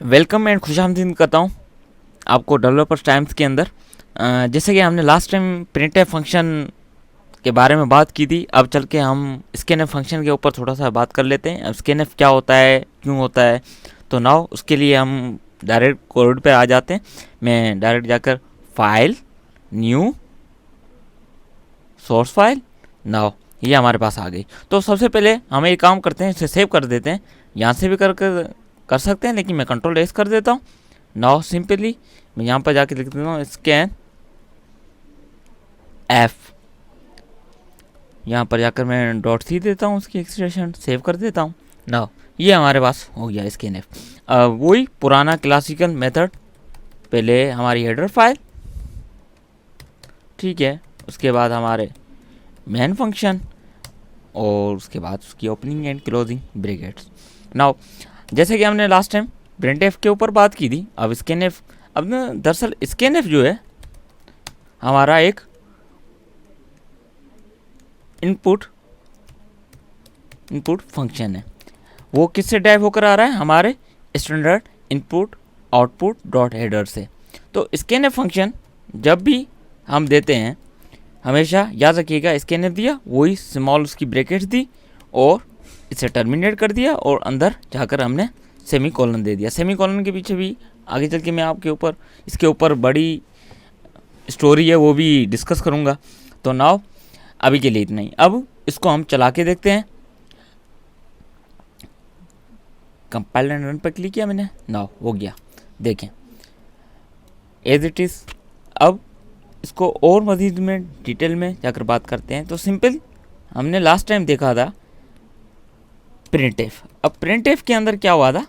Welcome and खुशामदीद करता हूँ आपको डेवलपर्स टाइम्स के अंदर। जैसे कि हमने लास्ट टाइम प्रिंटफ फंक्शन के बारे में बात की थी, अब चल के हम स्कैनफ फंक्शन के ऊपर थोड़ा सा बात कर लेते हैं। अब स्कैनफ क्या होता है, क्यों होता है, तो नाउ उसके लिए हम डायरेक्ट कोड पे आ जाते हैं। मैं डायरेक्ट जाकर file, new, source file, now ये हमारे पास आ गई। तो सबसे पहले हम एक काम करते हैं, इसे सेव कर देते हैं। यहाँ से भी कर सकते हैं, लेकिन मैं कंट्रोल एस कर देता हूँ। नाउ सिंपली मैं यहाँ पर जाके लिख देता हूँ स्कैन एफ। यहाँ पर जाकर मैं डॉट सी देता हूँ, उसकी एक्सटेंशन सेव कर देता हूँ। नाउ ये हमारे पास हो गया स्कैन एफ। वही पुराना क्लासिकल मेथड, पहले हमारी हेडर फाइल, ठीक है, उसके बाद हमारे मेन फंक्शन और उसके बाद उसकी opening and closing brackets. Now जैसे कि हमने लास्ट टाइम प्रिंटफ के ऊपर बात की थी, अब स्कैनफ, अब ना दरअसल स्कैनफ जो है हमारा एक इनपुट फंक्शन है। वो किससे ड्राइव होकर आ रहा है, हमारे standard input output dot header से। तो स्कैनफ फंक्शन जब भी हम देते हैं, हमेशा याद रखिएगा स्कैनफ दिया, वही स्मॉल उसकी ब्रैकेट्स दी और इसे टर्मिनेट कर दिया और अंदर जाकर हमने सेमी कॉलन दे दिया। सेमी कॉलन के पीछे भी आगे चल के मैं आपके ऊपर इसके ऊपर बड़ी स्टोरी है वो भी डिस्कस करूँगा। तो नाउ अभी के लिए इतना ही। अब इसको हम चला के देखते हैं। कंपाइल एंड रन पर क्लिक किया मैंने, नाउ हो गया, देखें एज इट इज़। अब इसको और मज़ीद में डिटेल में जाकर बात करते हैं। तो सिंपल हमने लास्ट टाइम देखा था प्रिंटफ। अब प्रिंटफ के अंदर क्या हुआ था,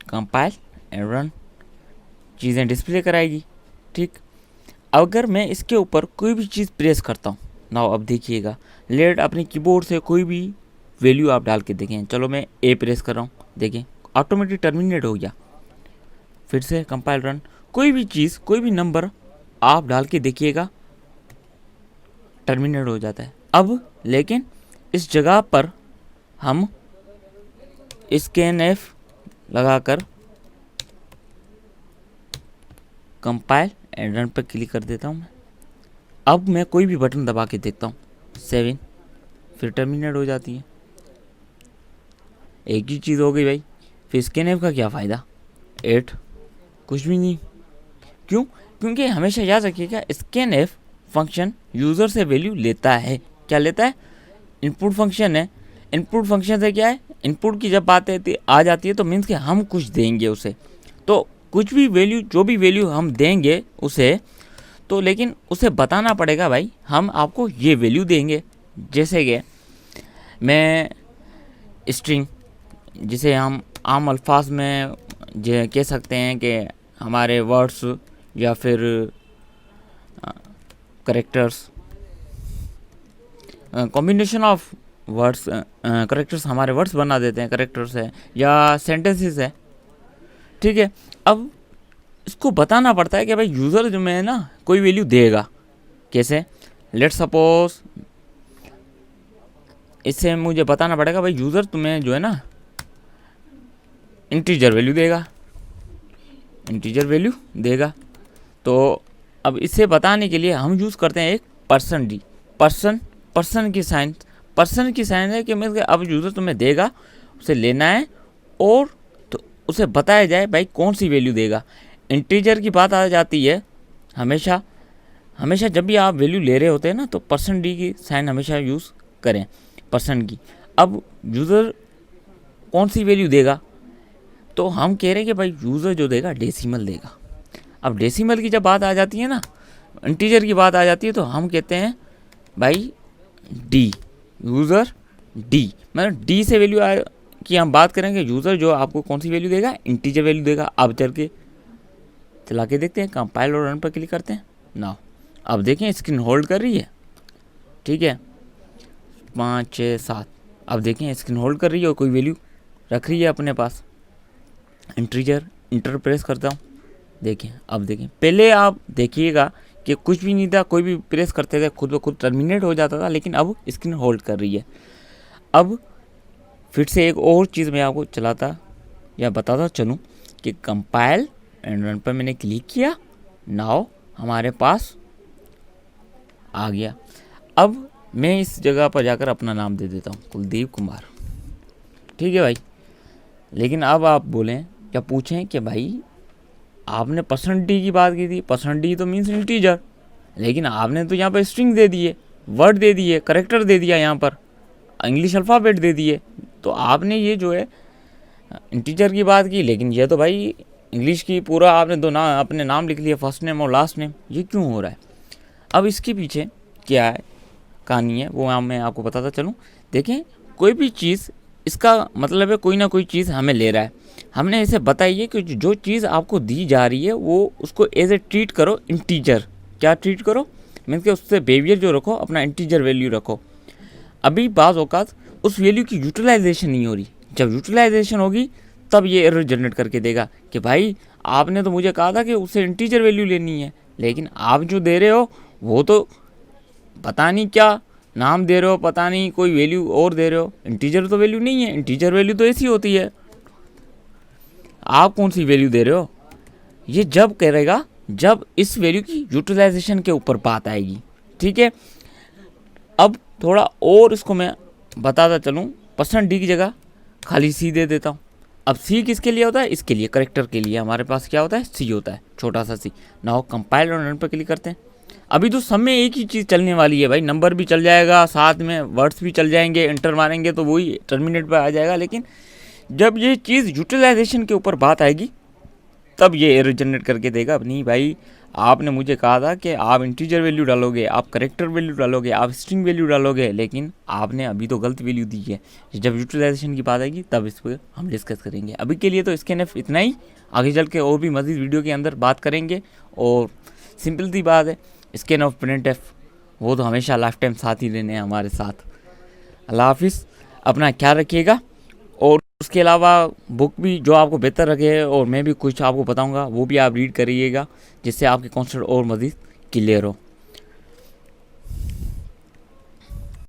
कंपाइल एंड रन, चीज़ें डिस्प्ले कराएगी, ठीक। अगर मैं इसके ऊपर कोई भी चीज़ प्रेस करता हूँ, नाउ अब देखिएगा, लेट अपने कीबोर्ड से कोई भी वैल्यू आप डाल के देखें। चलो मैं ए प्रेस कर रहा हूँ, देखें ऑटोमेटिक टर्मिनेट हो गया। फिर से कंपाइल रन, कोई भी चीज़ कोई भी नंबर आप डाल के देखिएगा, टर्मिनेट हो जाता है। अब लेकिन इस जगह पर हम स्कैनफ लगाकर कंपाइल एंड रन पर क्लिक कर देता हूँ मैं। अब मैं कोई भी बटन दबा के देखता हूँ, 7, फिर टर्मिनेट हो जाती है। एक ही चीज़ हो गई भाई। फिर स्कैनफ का क्या फ़ायदा, 8, कुछ भी नहीं। क्यों? क्योंकि हमेशा याद रखिएगा स्कैनफ फंक्शन यूज़र से वैल्यू लेता है। क्या लेता है? इनपुट फंक्शन है। इनपुट फंक्शन से क्या है, इनपुट की जब बात आ जाती है तो मीन्स कि हम कुछ देंगे उसे। तो कुछ भी वैल्यू, जो भी वैल्यू हम देंगे उसे, तो लेकिन उसे बताना पड़ेगा भाई हम आपको ये वैल्यू देंगे। जैसे कि मैं स्ट्रिंग, जिसे हम आम अल्फाज में कह सकते हैं कि हमारे वर्ड्स या फिर characters, combination of words, characters हमारे वर्ड्स बना देते हैं, करेक्टर्स है या सेंटेंसेस है, ठीक है। अब इसको बताना पड़ता है कि भाई यूज़र जो में ना कोई वैल्यू देगा। कैसे? लेट सपोज इससे मुझे बताना पड़ेगा भाई यूज़र तुम्हें जो है ना इंटीजर वैल्यू देगा, इंटीजर वैल्यू देगा। तो अब इसे बताने के लिए हम यूज़ करते हैं एक पर्सन डी। पर्सन की साइन है कि मैं अब यूज़र तुम्हें देगा, उसे लेना है और तो उसे बताया जाए भाई कौन सी वैल्यू देगा। इंटीजर की बात आ जाती है, हमेशा जब भी आप वैल्यू ले रहे होते हैं ना, तो पर्सन डी की साइन हमेशा यूज़ करें, पर्सन की। अब यूज़र कौन सी वैल्यू देगा, तो हम कह रहे हैं कि भाई यूज़र जो देगा डेसिमल देगा। अब डेसिमल की जब बात आ जाती है ना, इंटीजर की बात आ जाती है, तो हम कहते हैं भाई डी, यूज़र डी, मतलब डी से वैल्यू की हम बात करेंगे। यूज़र जो आपको कौन सी वैल्यू देगा, इंटीजर वैल्यू देगा। अब चल के चला के देखते हैं, कंपाइल और रन पर क्लिक करते हैं। नाउ अब देखें स्क्रीन होल्ड कर रही है, ठीक है, 5, 6, 7। अब देखें स्क्रीन होल्ड कर रही है और कोई वैल्यू रख रही है अपने पास। इंटर प्रेस करता हूँ, देखें अब देखें। पहले आप देखिएगा कि कुछ भी नहीं था, कोई भी प्रेस करते थे खुद ब खुद टर्मिनेट हो जाता था, लेकिन अब स्क्रीन होल्ड कर रही है। अब फिर से एक और चीज़ मैं आपको चलाता या बताता चलूँ कि कंपाइल एंड रन पर मैंने क्लिक किया, नाउ हमारे पास आ गया। अब मैं इस जगह पर जाकर अपना नाम दे देता हूँ, कुलदीप कुमार, ठीक है भाई। लेकिन अब आप बोलें या पूछें कि भाई आपने % की बात की थी, % तो मीन्स इंटीजर, लेकिन आपने तो यहाँ पर स्ट्रिंग दे दिए, वर्ड दे दिए, करेक्टर दे दिया, यहाँ पर इंग्लिश अल्फ़ाबेट दे दिए। तो आपने ये जो है इंटीजर की बात की, लेकिन ये तो भाई इंग्लिश की पूरा आपने दो नाम, अपने नाम लिख लिया, फर्स्ट नेम और लास्ट नेम। ये क्यों हो रहा है? अब इसके पीछे क्या है कहानी है वो मैं आपको बताता चलूँ। देखें, कोई भी चीज़, इसका मतलब है कोई ना कोई चीज़ हमें ले रहा है। हमने इसे बताइए कि जो चीज़ आपको दी जा रही है वो उसको एज ए ट्रीट करो इंटीजर। क्या ट्रीट करो? मीन्स कि उससे बिहेवियर जो रखो अपना इंटीजर वैल्यू रखो। अभी बाज़ औक़ात उस वैल्यू की यूटिलाइजेशन नहीं हो रही, जब यूटिलाइजेशन होगी तब ये एरर जनरेट करके देगा कि भाई आपने तो मुझे कहा था कि उससे इंटीजर वैल्यू लेनी है, लेकिन आप जो दे रहे हो वो तो पता नहीं क्या नाम दे रहे हो, पता नहीं कोई वैल्यू और दे रहे हो, इंटीजर तो वैल्यू नहीं है। इंटीजर वैल्यू तो ऐसी होती है, आप कौन सी वैल्यू दे रहे हो? ये जब करेगा जब इस वैल्यू की यूटिलाइजेशन के ऊपर बात आएगी, ठीक है। अब थोड़ा और इसको मैं बताता चलूँ, %d की जगह खाली सी दे देता हूँ। अब सी किसके लिए होता है? इसके लिए, करेक्टर के लिए हमारे पास क्या होता है? सी होता है, छोटा सा सी। नाउ कंपाइल और रन पर क्लिक करते हैं। अभी तो सब में एक ही चीज़ चलने वाली है भाई, नंबर भी चल जाएगा, साथ में वर्ड्स भी चल जाएंगे, इंटर मारेंगे तो वही टर्मिनेट पर आ जाएगा। लेकिन जब ये चीज़ यूटिलाइजेशन के ऊपर बात आएगी तब ये एरर जनरेट करके देगा, नहीं भाई आपने मुझे कहा था कि आप इंटीजर वैल्यू डालोगे, आप करेक्टर वैल्यू डालोगे, आप स्ट्रिंग वैल्यू डालोगे, लेकिन आपने अभी तो गलत वैल्यू दी है। जब यूटिलाइजेशन की बात आएगी तब इस पर हम डिस्कस करेंगे। अभी के लिए तो स्कैनफ इतना ही, आगे चल के और भी मज़ीद वीडियो के अंदर बात करेंगे। और सिंपल सी बात है, स्कैनफ प्रिंटफ वो तो हमेशा लाइफ टाइम साथ ही रहने हैं हमारे साथ। अल्लाह हाफिज़, अपना ख्याल रखिएगा। और उसके अलावा बुक भी जो आपको बेहतर लगे और मैं भी कुछ आपको बताऊंगा वो भी आप रीड करिएगा, जिससे आपके कॉन्सेप्ट और मज़ीद क्लियर हो।